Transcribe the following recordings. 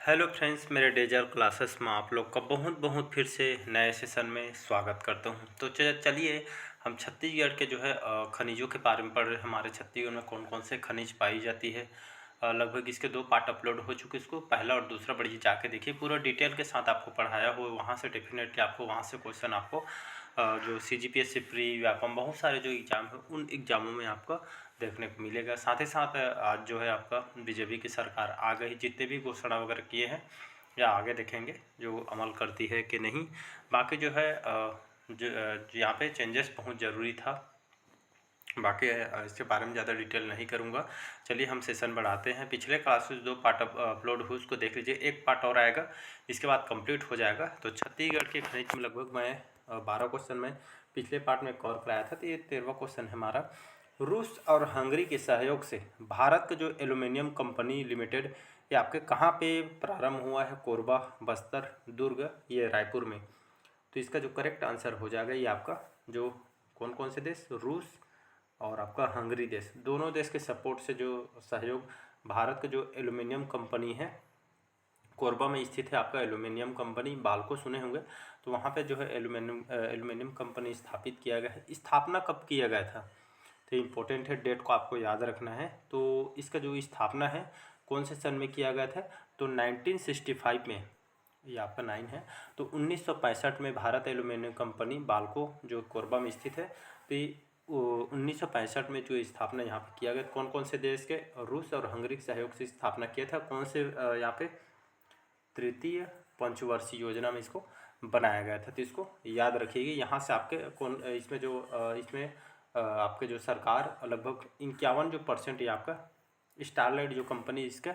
Hello friends, मेरे डेजर classes में आप लोग का बहुत बहुत फिर से नए सेशन में स्वागत करता हूं। तो चलिए हम छत्तीसगढ़ के जो है खनिजों के बारे में पढ़ रहे हैं। हमारे छत्तीसगढ़ में कौन कौन से खनिज पाई जाती है। लगभग इसके 2 पार्ट अपलोड हो चुके। इसको पहला और दूसरा बढ़िया जाके देखिए, पूरा डिटेल के साथ आपको पढ़ाया हो। वहाँ से डेफिनेटली आपको वहाँ से क्वेश्चन आपको जो CGPS से प्री व्यापम बहुत सारे जो एग्ज़ाम है उन एग्ज़ामों में आपका देखने को मिलेगा। साथ ही साथ आज जो है आपका बीजेपी की सरकार आ गई, जितने भी घोषणा वगैरह किए हैं या आगे देखेंगे जो अमल करती है कि नहीं। बाकी जो है जो यहाँ पे चेंजेस बहुत ज़रूरी था। बाकी इसके बारे में ज़्यादा डिटेल नहीं करूँगा। चलिए हम सेशन बढ़ाते हैं। पिछले क्लासेस 2 पार्ट अपलोड हुए, उसको देख लीजिए। एक पार्ट और आएगा, इसके बाद कंप्लीट हो जाएगा। तो छत्तीसगढ़ के खनिज में लगभग मैं 12 क्वेश्चन में पिछले पार्ट में कवर कराया था, तो ये 13वां क्वेश्चन है हमारा। रूस और हंगरी के सहयोग से भारत का जो एल्यूमिनियम कंपनी लिमिटेड, ये आपके कहाँ पे प्रारंभ हुआ है? कोरबा, बस्तर, दुर्ग, ये रायपुर में। तो इसका जो करेक्ट आंसर हो जाएगा ये आपका जो कौन कौन से देश, रूस और आपका हंगरी देश, दोनों देश के सपोर्ट से जो सहयोग भारत का जो एल्यूमिनियम कंपनी है कोरबा में स्थित है। आपका एल्यूमिनियम कंपनी बाल्को सुने होंगे, तो वहाँ पे जो है एल्यूमिनियम कंपनी स्थापित किया गया है। स्थापना कब किया गया था? तो इम्पोर्टेंट है, डेट को आपको याद रखना है। तो इसका जो स्थापना है कौन से सन में किया गया था? तो 1965 में, ये आपका 9 है। तो 1965 में भारत एल्यूमिनियम कंपनी बाल्को जो कोरबा में स्थित है, तो ये 1965 में जो स्थापना यहाँ पे किया गया। कौन कौन से देश के? रूस और हंगरी के सहयोग से स्थापना किया था। कौन से यहाँ पे तृतीय पंचवर्षीय योजना में इसको बनाया गया था। तो इसको याद रखिएगा। यहाँ से आपके कौन इसमें जो आपके जो सरकार लगभग 51% ये आपका स्टारलाइट जो कंपनी इसके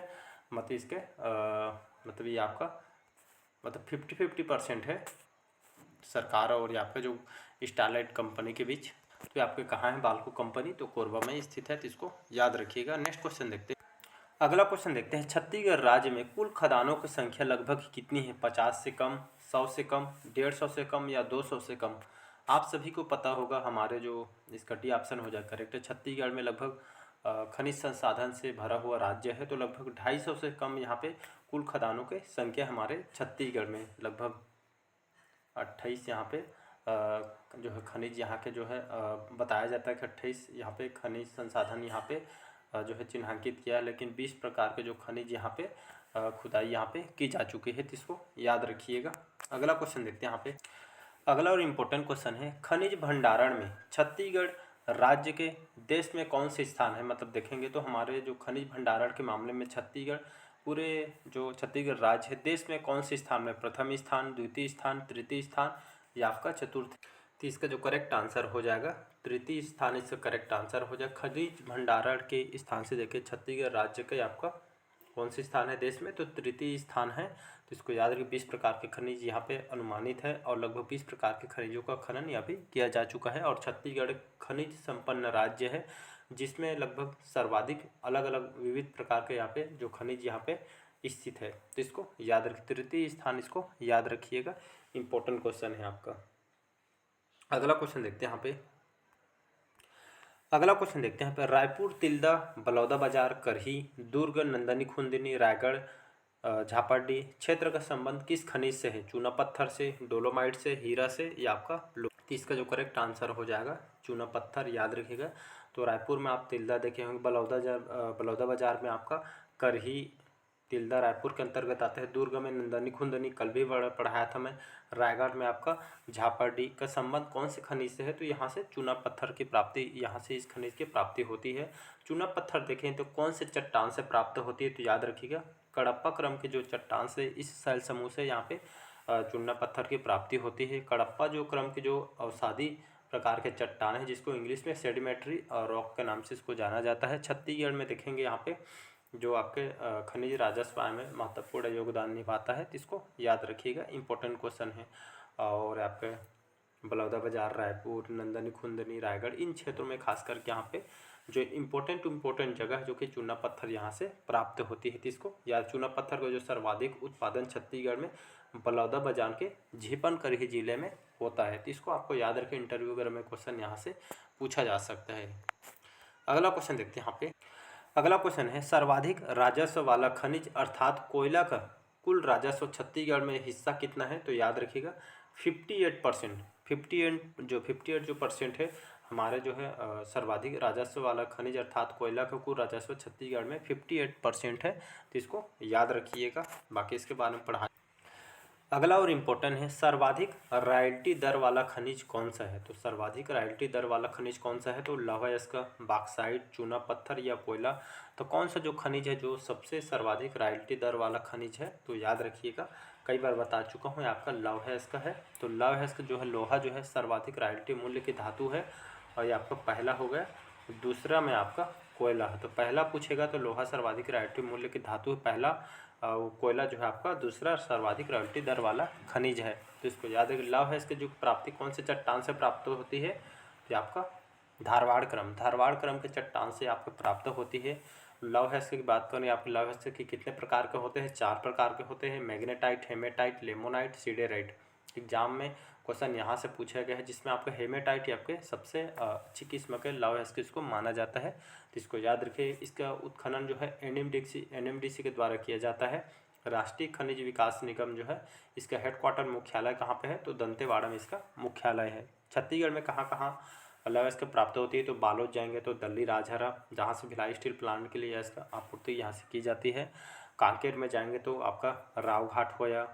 मतलब इसके मतलब ये आपका मतलब 50-50% है सरकार और ये आपका जो स्टारलाइट कंपनी के बीच। तो ये आपके कहाँ है? बाल्को कंपनी तो कोरबा में स्थित है, तो इसको याद रखिएगा। नेक्स्ट क्वेश्चन देखते हैं। अगला क्वेश्चन देखते हैं। छत्तीसगढ़ राज्य में कुल खदानों की संख्या लगभग कितनी है? 50 से कम, 100 से कम, 150 से कम या 200 से कम? आप सभी को पता होगा, हमारे जो इसका डी ऑप्शन हो जाए करेक्ट है। छत्तीसगढ़ में लगभग खनिज संसाधन से भरा हुआ राज्य है, तो लगभग 250 से कम यहाँ पे कुल खदानों की संख्या हमारे छत्तीसगढ़ में। लगभग 28 यहाँ पे जो है खनिज यहाँ के जो है बताया जाता है कि 28 यहाँ पे खनिज संसाधन यहाँ पे जो है चिन्हांकित किया है। लेकिन 20 प्रकार के जो खनिज यहाँ पे खुदाई यहाँ पे की जा चुकी है, तो इसको याद रखिएगा। अगला क्वेश्चन देखते हैं यहाँ पे। अगला और इम्पोर्टेंट क्वेश्चन है, खनिज भंडारण में छत्तीसगढ़ राज्य के देश में कौन से स्थान है? मतलब देखेंगे तो हमारे जो खनिज भंडारण के मामले में छत्तीसगढ़ पूरे जो छत्तीसगढ़ राज्य है देश में कौन से स्थान में? प्रथम स्थान, द्वितीय स्थान, तृतीय स्थान या आपका चतुर्थ? तो इसका जो करेक्ट आंसर हो जाएगा तृतीय स्थान, इसका करेक्ट आंसर हो जाएगा। खनिज भंडारण के स्थान से देखिए छत्तीसगढ़ राज्य का आपका कौन से स्थान है देश में? तो तृतीय स्थान है। तो इसको याद रखिए। 20 प्रकार के खनिज यहाँ पे अनुमानित है और लगभग 20 प्रकार के खनिजों का खनन यहाँ पे किया जा चुका है। और छत्तीसगढ़ खनिज संपन्न राज्य है, जिसमें लगभग सर्वाधिक अलग अलग विविध प्रकार के यहाँ पे जो खनिज यहाँ पे स्थित है। तो इसको याद रखिए, तृतीय स्थान इसको याद रखिएगा। इंपॉर्टेंट क्वेश्चन है आपका। अगला क्वेश्चन देखते हैं यहाँ पे। अगला क्वेश्चन देखते हैं यहाँ पे। रायपुर, तिल्दा, बलौदाबाजार, करही, दुर्ग, नंदनी खुंदनी, रायगढ़, झापाडी क्षेत्र का संबंध किस खनिज से है? चूना पत्थर से, डोलोमाइट से, हीरा से या आपका तो इसका जो करेक्ट आंसर हो जाएगा चूना पत्थर, याद रखिएगा। तो रायपुर में आप तिल्दा देखे होंगे, बलौदाबाजार में आपका करही, तिल्दा रायपुर के अंतर्गत आता है। दुर्ग में नंदनी खुंदनी, कल भी पढ़ाया था मैं। रायगढ़ में आपका झापाडी का संबंध कौन से खनिज से है? तो यहाँ से चूना पत्थर की प्राप्ति, यहाँ से इस खनिज की प्राप्ति होती है। चूना पत्थर देखें तो कौन से चट्टान से प्राप्त होती है? तो याद रखिएगा कडप्पा क्रम के जो चट्टान से, इस शैल समूह से यहाँ पे चूना पत्थर की प्राप्ति होती है। कडप्पा जो क्रम के जो अवसादी प्रकार के चट्टान है, जिसको इंग्लिश में सेडिमेंट्री रॉक के नाम से इसको जाना जाता है। छत्तीसगढ़ में देखेंगे यहाँ पे जो आपके खनिज राजस्व आय में महत्वपूर्ण योगदान निभाता है, तो इसको याद रखिएगा। इंपॉर्टेंट क्वेश्चन है। और आपके बलौदाबाजार, रायपुर, नंदनी खुंदनी, रायगढ़, इन क्षेत्रों में खास करके यहाँ पे जो इम्पोर्टेंट जगह है जो कि चूना पत्थर यहाँ से प्राप्त होती है, तो इसको याद। चूना पत्थर का जो सर्वाधिक उत्पादन छत्तीसगढ़ में बलौदाबाजार के झीपन करही जिले में होता है, तो इसको आपको याद रखें। इंटरव्यू वगैरह में क्वेश्चन यहाँ से पूछा जा सकता है। अगला क्वेश्चन देखते हैं यहाँ पे। अगला क्वेश्चन है, सर्वाधिक राजस्व वाला खनिज अर्थात कोयला का कुल राजस्व छत्तीसगढ़ में हिस्सा कितना है, तो याद रखिएगा 58%। 58 जो परसेंट है हमारे जो है सर्वाधिक राजस्व वाला खनिज अर्थात कोयला का कुल राजस्व छत्तीसगढ़ में 58% है। तो इसको याद रखिएगा, बाकी इसके बारे में पढ़ा। अगला और इम्पोर्टेंट है, सर्वाधिक रॉयल्टी दर वाला खनिज कौन सा है। तो सर्वाधिक रॉयल्टी दर वाला खनिज कौन सा है, तो लौह अयस्क, बॉक्साइट, चूना पत्थर या कोयला। तो कौन सा जो खनिज है जो सबसे सर्वाधिक रॉयल्टी दर वाला खनिज है, तो याद रखिएगा, कई बार बता चुका हूँ, आपका लौह अयस्क है। तो लौह अयस्क जो है लोहा जो है सर्वाधिक रॉयल्टी मूल्य की धातु है, और ये आपका पहला हो गया। दूसरा में आपका कोयला है। तो पहला पूछेगा तो लोहा सर्वाधिक रॉयल्टी मूल्य की धातु है पहला, कोयला जो है आपका दूसरा सर्वाधिक रॉयल्टी दर वाला खनिज है। तो इसको याद रखिए। लौह है इसकी जो प्राप्ति कौन से चट्टान से प्राप्त होती है, तो आपका धारवाड़ क्रम के चट्टान से आपको प्राप्त होती है। लौह अयस्क की बात करें, आपके लौह अयस्क के कितने प्रकार के होते हैं, 4 प्रकार के होते हैं, magnetite, haematite, limonite, siderite. Exam में क्वेश्चन यहाँ से पूछा गया है, जिसमें आपका हेमेटाइट आपके सबसे अच्छी किस्म के लौह अयस्क इसको माना जाता है। तो इसको याद रखिए। इसका उत्खनन जो है एनएमडीसी के द्वारा किया जाता है। राष्ट्रीय खनिज विकास निगम जो है इसका हेडक्वार्टर मुख्यालय कहाँ पे है, तो दंतेवाड़ा में इसका मुख्यालय है। छत्तीसगढ़ में कहाँ कहाँ लौह अयस्क प्राप्त होती है, तो बालोद जाएंगे तो दल्ली राजहरा, जहाँ से भिलाई स्टील प्लांट के लिए इसका आपूर्ति यहाँ से की जाती है। कांकेर में जाएंगे तो आपका रावघाट हो या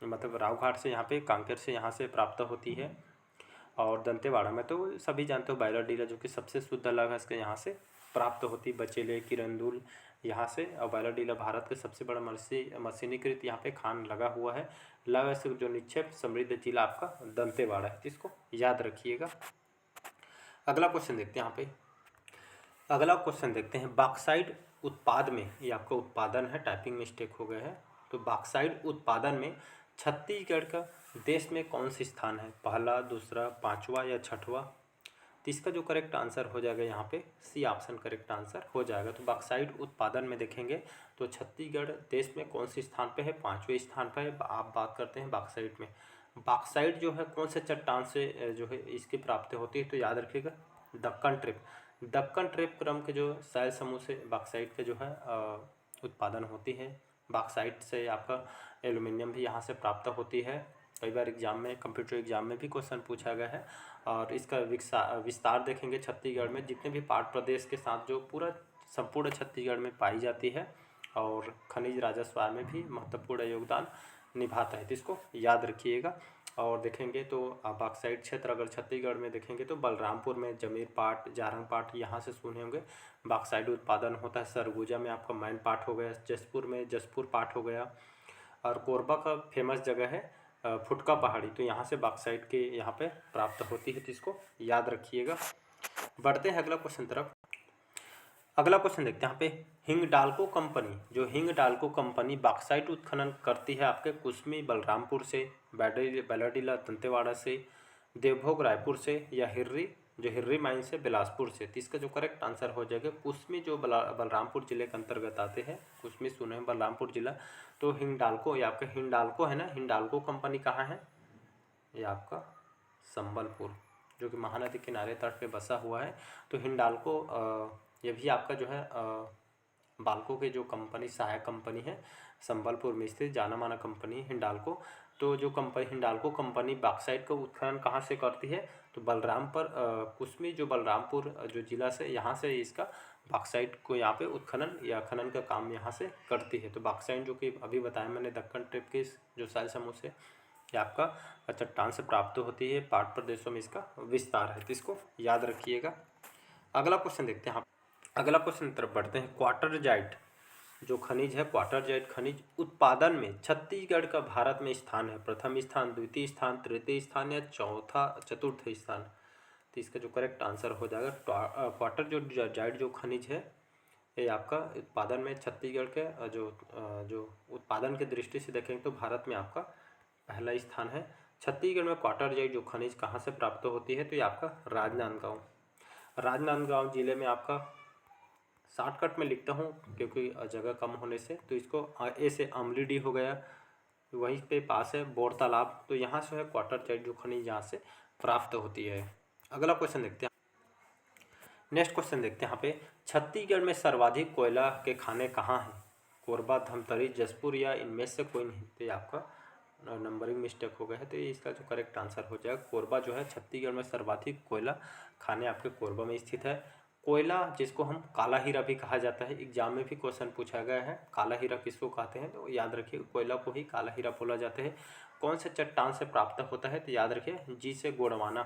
मतलब रावघाट से यहाँ पे कांकेर से यहाँ से प्राप्त होती है। और दंतेवाड़ा में तो सभी जानते हो बायलाडीला जो कि सबसे शुद्ध लौह अयस्क यहाँ से प्राप्त होती है। बचेले, किरंदुल यहाँ से, और बायलाडीला भारत के सबसे बड़ा मशीनीकृत यहाँ पे खान लगा हुआ है। लौह अयस्क जो निक्षेप समृद्ध जिला आपका दंतेवाड़ा है, इसको याद रखिएगा। अगला क्वेश्चन देखते हैं यहाँ पे। अगला क्वेश्चन देखते हैं, बॉक्साइट उत्पाद में, ये आपका उत्पादन है, टाइपिंग मिस्टेक हो गया है। तो बॉक्साइट उत्पादन में छत्तीसगढ़ का देश में कौन सी स्थान है, पहला, दूसरा, पांचवा या छठवा। तो इसका जो करेक्ट आंसर हो जाएगा यहाँ पे सी ऑप्शन करेक्ट आंसर हो जाएगा। तो बॉक्साइट उत्पादन में देखेंगे तो छत्तीसगढ़ देश में कौन सी स्थान पे है, 5वें स्थान पे है। आप बात करते हैं बॉक्साइट में। बॉक्साइट जो है कौन से चट्टान से जो है इसकी प्राप्ति होती है, तो याद रखिएगा दक्कन ट्रेप क्रम के जो शैल समूह से बॉक्साइट के जो है उत्पादन होती है। बॉक्साइट से आपका एल्युमिनियम भी यहाँ से प्राप्त होती है। कई बार एग्जाम में, कंप्यूटर एग्जाम में भी क्वेश्चन पूछा गया है। और इसका विस्तार देखेंगे छत्तीसगढ़ में जितने भी पार्ट प्रदेश के साथ जो पूरा संपूर्ण छत्तीसगढ़ में पाई जाती है, और खनिज राजस्व में भी महत्वपूर्ण योगदान निभाता है। तो इसको याद रखिएगा। और देखेंगे तो बॉक्साइट क्षेत्र अगर छत्तीसगढ़ में देखेंगे तो बलरामपुर में जमीर पाट, जारंग पाट यहाँ से सुने होंगे बॉक्साइट उत्पादन होता है। सरगुजा में आपका मैन पाट हो गया, जसपुर में जसपुर पाट हो गया, और कोरबा का फेमस जगह है फुटका पहाड़ी, तो यहाँ से बॉक्साइट के यहाँ पे प्राप्त होती है। तो इसको याद रखिएगा। बढ़ते हैं अगला क्वेश्चन तरफ। अगला क्वेश्चन देखते हैं यहाँ पे, हिंगडाल्को कंपनी, जो हिंगडाल्को कंपनी बॉक्साइट उत्खनन करती है आपके कुसमी बलरामपुर से, बैलाडीला दंतेवाड़ा से, देवभोग रायपुर से, या हिर्री माइन से बिलासपुर से। तो इसका जो करेक्ट आंसर हो जाएगा कुसमी, जो बलरामपुर जिले के अंतर्गत आते हैं। कुसमी सुने हैं, बलरामपुर जिला। तो हिंगडाल्को, ये आपका हिंडाल्को है ना, हिंडाल्को कंपनी कहाँ है, ये आपका संबलपुर, जो कि महानदी किनारे तट पे बसा हुआ है। तो हिंडाल्को ये भी आपका जो है बाल्को के जो कंपनी सहायक कंपनी है, संबलपुर में स्थित जाना माना कंपनी हिंडाल्को। तो जो कंपनी हिंडाल्को कंपनी बॉक्साइट का उत्खनन कहाँ से करती है, तो बलरामपुर कुसमी जो बलरामपुर जो जिला से, यहाँ से इसका बॉक्साइट को यहाँ पे उत्खनन या खनन का काम यहाँ से करती है। तो बॉक्साइट जो कि अभी बताया मैंने दक्कन ट्रिप के जो शैल समूह से ये आपका चट्टान से प्राप्त होती है, पार्ट प्रदेशों में इसका विस्तार है। तो इसको याद रखिएगा। अगला क्वेश्चन देखते हैं। अगला क्वेश्चन तरफ बढ़ते हैं। क्वार्टरजाइट जो खनिज है, क्वार्टरजाइट खनिज उत्पादन में छत्तीसगढ़ का भारत में स्थान है, प्रथम स्थान, द्वितीय स्थान, तृतीय स्थान या चतुर्थ स्थान। तो इसका जो करेक्ट आंसर हो जाएगा क्वार्टरजाइट जो खनिज है ये आपका उत्पादन में छत्तीसगढ़ के जो उत्पादन के दृष्टि से देखेंगे तो भारत में आपका पहला स्थान है। छत्तीसगढ़ में क्वार्टरजाइट जो खनिज कहाँ से प्राप्त होती है, तो ये आपका राजनांदगांव जिले में आपका, शॉर्टकट में लिखता हूँ क्योंकि जगह कम होने से। तो इसको ए से अमलीडीह हो गया, वहीं पे पास है बोर तालाब। तो यहाँ से है क्वार्टरजाइट जो खनिज यहाँ से प्राप्त होती है। अगला क्वेश्चन देखते हैं। नेक्स्ट क्वेश्चन देखते हैं यहाँ पे, छत्तीसगढ़ में सर्वाधिक कोयला के खाने कहाँ हैं। कोरबा, धमतरी, जसपुर या इनमें से कोई नहीं। तो ये आपका नंबरिंग मिस्टेक हो गया है, तो ये इसका जो करेक्ट आंसर हो जाएगा कोरबा जो है छत्तीसगढ़ में सर्वाधिक कोयला खाने आपके कोरबा में स्थित है। कोयला जिसको हम काला हीरा भी कहा जाता है, एग्जाम में भी क्वेश्चन पूछा गया है काला हीरा किसको कहते हैं, तो याद रखिए कोयला को ही काला हीरा बोला जाता है। कौन से चट्टान से प्राप्त होता है, तो याद रखिए जी से गोंडवाना,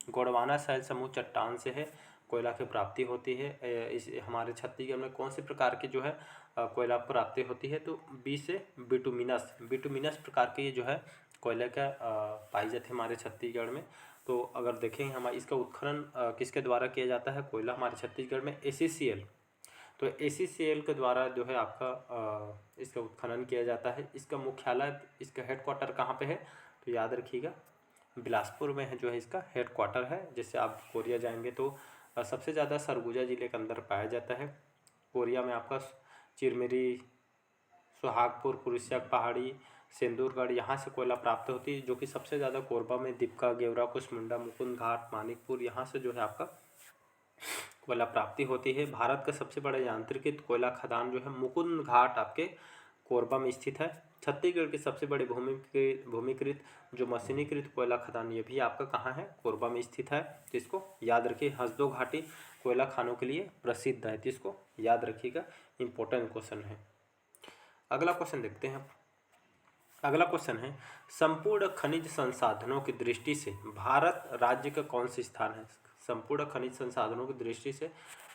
गोंडवाना शैल समूह चट्टान से है कोयला की प्राप्ति होती है। इस हमारे छत्तीसगढ़ में कौन से प्रकार के जो है कोयला प्राप्ति होती है, तो बी से बिटुमिनस, बिटुमिनस प्रकार के ये जो है कोयले का पाई जाते हैं हमारे छत्तीसगढ़ में। तो अगर देखें हमारे इसका उत्खनन किसके द्वारा किया जाता है कोयला हमारे छत्तीसगढ़ में, ACCL। तो ACCL के द्वारा जो है आपका इसका उत्खनन किया जाता है। इसका मुख्यालय, इसका हेडक्वार्टर कहाँ पे है, तो याद रखिएगा बिलासपुर में है जो है इसका हेडक्वार्टर है। जैसे आप कोरिया जाएंगे तो सबसे ज़्यादा सरगुजा जिले के अंदर पाया जाता है। कोरिया में आपका चिरमिरी, सुहागपुर, कुरुसिया पहाड़ी, सिंदूरगढ़ यहाँ से कोयला प्राप्त होती है, जो कि सबसे ज़्यादा कोरबा में दीपका, गेवरा, कुसमुंडा, मुकुंद घाट, मानिकपुर यहाँ से जो है आपका कोयला प्राप्ति होती है। भारत का सबसे बड़ा यांत्रिकृत कोयला खदान जो है मुकुंद घाट आपके कोरबा में स्थित है। छत्तीसगढ़ के सबसे बड़े भूमिकृत जो मशीनीकृत कोयला खदान ये भी आपका कहाँ है, कोरबा में स्थित है। जिसको याद रखिए हसदो घाटी कोयला खानों के लिए प्रसिद्ध है, जिसको याद रखिएगा, इंपॉर्टेंट क्वेश्चन है। अगला क्वेश्चन देखते हैं। अगला क्वेश्चन है संपूर्ण खनिज संसाधनों की दृष्टि से भारत राज्य का कौन सा स्थान है। संपूर्ण खनिज संसाधनों की दृष्टि से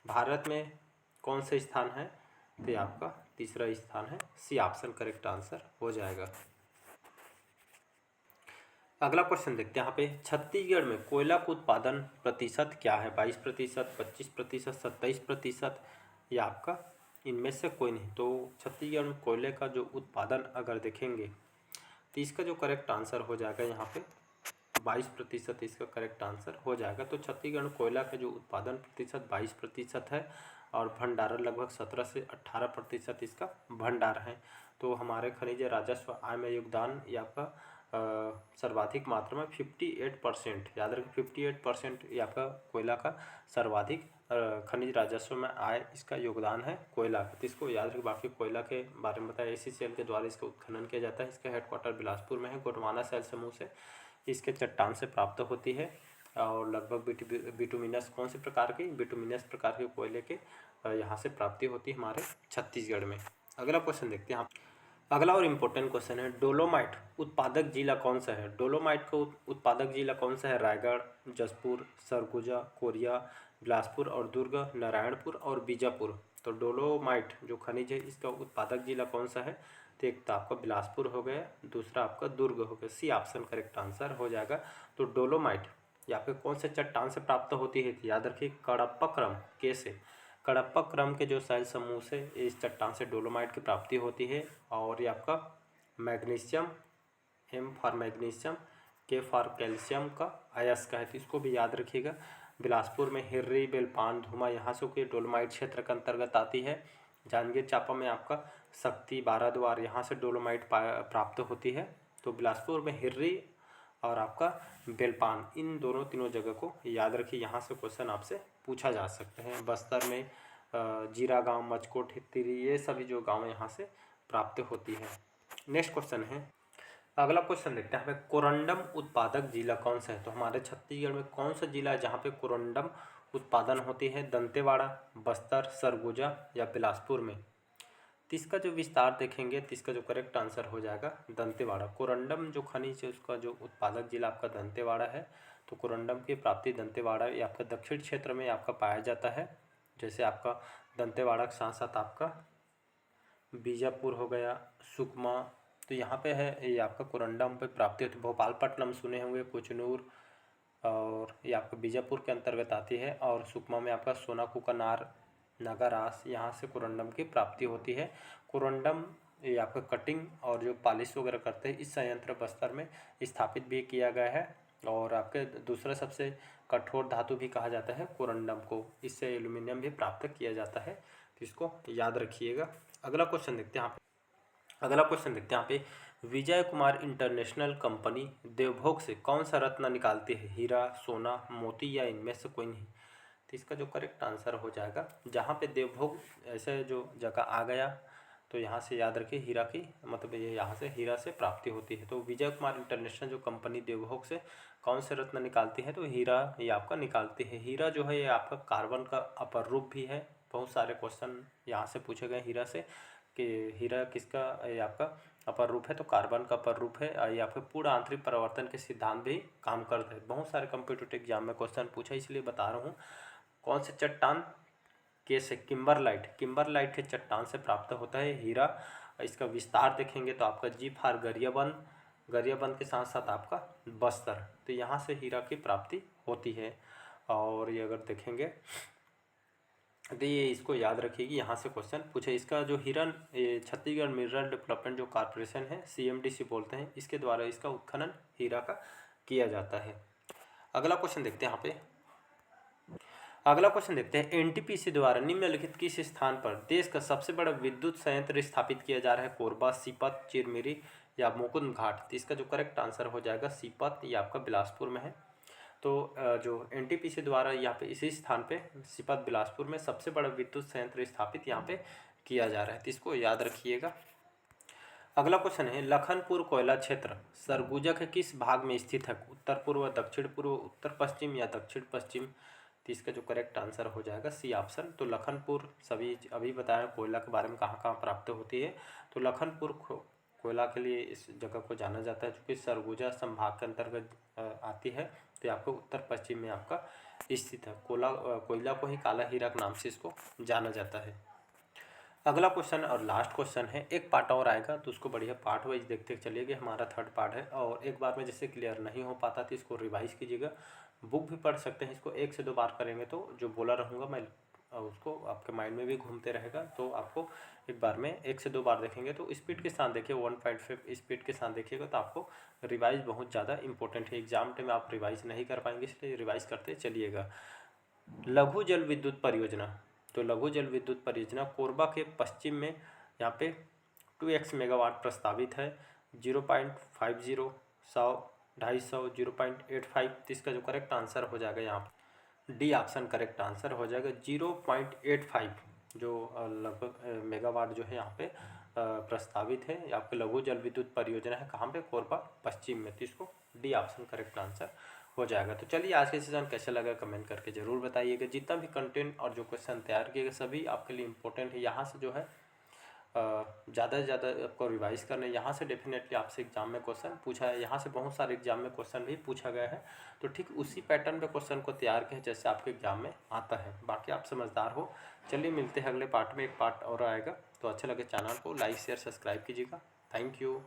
भारत में कौन सा स्थान है, तो ये आपका तीसरा स्थान है, सी ऑप्शन करेक्ट आंसर हो जाएगा। अगला क्वेश्चन देखते हैं यहाँ पे छत्तीसगढ़ में कोयला का उत्पादन प्रतिशत क्या है, 22%, 25%, 27% या आपका इनमें से कोई नहीं। तो छत्तीसगढ़ में कोयले का जो उत्पादन अगर देखेंगे तो इसका जो करेक्ट आंसर हो जाएगा यहाँ पे 22% इसका करेक्ट आंसर हो जाएगा। तो छत्तीसगढ़ में कोयला का जो उत्पादन प्रतिशत 22% है और भंडारण लगभग 17 से 18% इसका भंडार है। तो हमारे खनिज राजस्व आय में योगदान ये आपका सर्वाधिक मात्रा में 58%, याद रखें 58% ये आपका कोयला का सर्वाधिक खनिज राजस्व में आय इसका योगदान है कोयला का। तो इसको याद रखें। बाकी कोयला के बारे में बताया ACCL के द्वारा इसका उत्खनन किया जाता है। इसका हेडक्वार्टर बिलासपुर में है। गोंडवाना शैल समूह से इसके चट्टान से प्राप्त होती है और लगभग बिटुमिनस कौन से प्रकार की, बिटुमिनस प्रकार के कोयले के यहाँ से प्राप्ति होती है हमारे छत्तीसगढ़ में। अगला क्वेश्चन देखते हैं। अगला और इम्पोर्टेंट क्वेश्चन है डोलोमाइट उत्पादक जिला कौन सा है। डोलोमाइट का उत्पादक जिला कौन सा है, रायगढ़, जसपुर, सरगुजा, कोरिया, बिलासपुर और दुर्ग, नारायणपुर और बीजापुर। तो डोलोमाइट जो खनिज है इसका उत्पादक जिला कौन सा है, तो एक तो आपका बिलासपुर हो गया, दूसरा आपका दुर्ग हो गया। सी ऑप्शन करेक्ट आंसर हो जाएगा। तो डोलोमाइट या फिर कौन से चट्टान से प्राप्त होती है, तो याद रखिए कडप्पक्रम के से, कडप्पक्रम के जो शैल समूह से इस चट्टान से डोलोमाइट की प्राप्ति होती है। और ये आपका magnesium, M for magnesium, K for calcium का अयस्क है, तो इसको भी याद रखिएगा। बिलासपुर में हिर्री, बेलपान, धुमा यहाँ से के डोलोमाइट क्षेत्र के अंतर्गत आती है। जांजगीर चांपा में आपका शक्ति, बाराद्वार यहाँ से डोलोमाइट प्राप्त होती है। तो बिलासपुर में हिर्री और आपका बेलपान, इन दोनों तीनों जगह को याद रखिए। यहाँ से क्वेश्चन आपसे पूछा जा सकते हैं। बस्तर में जीरा गांव, मचकोट, हित्तिरी, ये सभी जो गांव यहाँ से प्राप्त होती है। नेक्स्ट क्वेश्चन है। अगला क्वेश्चन देखते हैं हमें कोरंडम उत्पादक जिला कौन सा है। तो हमारे छत्तीसगढ़ में कौन सा जिला है जहाँ पे कोरंडम उत्पादन होती है, दंतेवाड़ा, बस्तर, सरगुजा या बिलासपुर में। तो इसका जो विस्तार देखेंगे तो इसका जो करेक्ट आंसर हो जाएगा दंतेवाड़ा। कोरंडम जो खनिज है उसका जो उत्पादक जिला आपका दंतेवाड़ा है। तो कोरंडम की प्राप्ति दंतेवाड़ा ये आपका दक्षिण क्षेत्र में आपका पाया जाता है। जैसे आपका दंतेवाड़ा के साथ साथ आपका बीजापुर हो गया, सुकमा, तो यहाँ पे है ये आपका कोरंडम पे प्राप्ति होती है। भोपालपट्टनम सुने होंगे, कुचनूर, और ये आपका बीजापुर के अंतर्गत आती है। और सुकमा में आपका सोनाकुकनार, नागारास, यहाँ से कोरंडम की प्राप्ति होती है। कोरंडम ये आपका कटिंग और जो पॉलिश वगैरह करते हैं इस संयंत्र बस्तर में स्थापित भी किया गया है। और आपके दूसरा सबसे कठोर धातु भी कहा जाता है कोरंडम को, इससे एल्यूमिनियम भी प्राप्त किया जाता है। तो इसको याद रखिएगा। अगला क्वेश्चन देखते हैं यहाँ पे। अगला क्वेश्चन देखते हैं यहाँ पे विजय कुमार इंटरनेशनल कंपनी देवभोग से कौन सा रत्न निकालती है, हीरा, सोना, मोती या इनमें से कोई नहीं। तो इसका जो करेक्ट आंसर हो जाएगा, जहाँ पे देवभोग ऐसे जो जगह आ गया तो यहाँ से याद रखिए हीरा की मतलब ये यहाँ से हीरा से प्राप्ति होती है। तो विजय कुमार इंटरनेशनल जो कंपनी देवभोग से कौन से रत्न निकालती है, तो हीरा ये आपका निकालती है। हीरा जो है ये आपका कार्बन का अपर रूप भी है। बहुत सारे क्वेश्चन यहाँ से पूछे गए हीरा से कि हीरा किसका ये आपका अपर रूप है, तो कार्बन का अपर रूप है। ये आपके पूर्ण आंतरिक परिवर्तन के सिद्धांत भी काम करते हैं। बहुत सारे कंप्यूटर एग्जाम में क्वेश्चन पूछा, इसलिए बता रहा हूँ। कौन से चट्टान कैसे, किम्बरलाइट के चट्टान से प्राप्त होता है हीरा। इसका विस्तार देखेंगे तो आपका जी फार गरियाबंद के साथ साथ आपका बस्तर, तो यहाँ से हीरा की प्राप्ति होती है। और ये अगर देखेंगे तो ये इसको याद रखिए कि यहाँ से क्वेश्चन पूछे। इसका जो हिरन ये छत्तीसगढ़ मिनरल डेवलपमेंट जो कॉरपोरेशन है, CMDC बोलते हैं, इसके द्वारा इसका उत्खनन हीरा का किया जाता है। अगला क्वेश्चन देखते हैं यहाँ पे। अगला क्वेश्चन देखते हैं, NTPC द्वारा निम्नलिखित किस स्थान पर देश का सबसे बड़ा विद्युत संयंत्र स्थापित किया जा रहा है? कोरबा, सीपत, चिरमिरी या मुकुंद घाट। तो इसका जो करेक्ट आंसर हो जाएगा सीपत, ये आपका बिलासपुर में है। तो जो NTPC द्वारा यहाँ पे इसी स्थान पे सीपत बिलासपुर में सबसे बड़ा विद्युत संयंत्र स्थापित यहाँ पे किया जा रहा है, तो इसको याद रखिएगा। अगला क्वेश्चन है, लखनपुर कोयला क्षेत्र सरगुजा के किस भाग में स्थित है? उत्तर पूर्व, दक्षिण पूर्व, उत्तर पश्चिम या दक्षिण पश्चिम। तो इसका जो करेक्ट आंसर हो जाएगा सी ऑप्शन। तो लखनपुर सभी अभी बताया कोयला के बारे में कहाँ कहाँ प्राप्त होती है, तो लखनपुर कोयला के लिए इस जगह को जाना जाता है, चूँकि सरगुजा संभाग के अंतर्गत आती है। तो आपको उत्तर पश्चिम में आपका स्थित है। कोयला को ही काला हीरा के नाम से इसको जाना जाता है। अगला क्वेश्चन और लास्ट क्वेश्चन है, एक पार्ट और आएगा तो उसको बढ़िया पार्ट वाइज देखते चलिएगा। हमारा थर्ड पार्ट है और एक बार में जैसे क्लियर नहीं हो पाता तो इसको रिवाइज कीजिएगा। बुक भी पढ़ सकते हैं, इसको 1 से 2 बार करेंगे तो जो बोला रहूँगा मैं उसको आपके माइंड में भी घूमते रहेगा। तो आपको एक बार में 1 से 2 बार देखेंगे तो स्पीड के साथ देखिए, 1.5 स्पीड के साथ देखिएगा तो आपको रिवाइज बहुत ज़्यादा इंपॉर्टेंट है। एग्जाम टाइम में आप रिवाइज नहीं कर पाएंगे, इसलिए रिवाइज करते चलिएगा। लघु जल विद्युत परियोजना, तो लघु जल विद्युत परियोजना कोरबा के पश्चिम में यहाँ पे 2x मेगावाट प्रस्तावित है। 0.50, 100, 250, 0.85। तो इसका जो करेक्ट आंसर हो जाएगा यहाँ पे डी ऑप्शन करेक्ट आंसर हो जाएगा। 0.85 जो लगभग मेगावाट जो है यहाँ पे प्रस्तावित है, आपके लघु जल विद्युत परियोजना है। कहाँ पे? कोरबा पश्चिम में। तो इसको डी ऑप्शन करेक्ट आंसर हो जाएगा। तो चलिए आज के सेशन कैसा लगा कमेंट करके ज़रूर बताइएगा। जितना भी कंटेंट और जो क्वेश्चन तैयार किए गए सभी आपके लिए इंपॉर्टेंट है। यहाँ से जो है ज़्यादा से ज़्यादा आपको रिवाइज करना है। यहाँ से डेफिनेटली आपसे एग्जाम में क्वेश्चन पूछा है, यहाँ से बहुत सारे एग्जाम में क्वेश्चन भी पूछा गया है। तो ठीक उसी पैटर्न पे क्वेश्चन को तैयार किया जैसे आपके एग्जाम में आता है। बाकी आप समझदार हो। चलिए मिलते हैं अगले पार्ट में, एक पार्ट और आएगा। तो अच्छा लगे चैनल को लाइक शेयर सब्सक्राइब कीजिएगा। Thank you.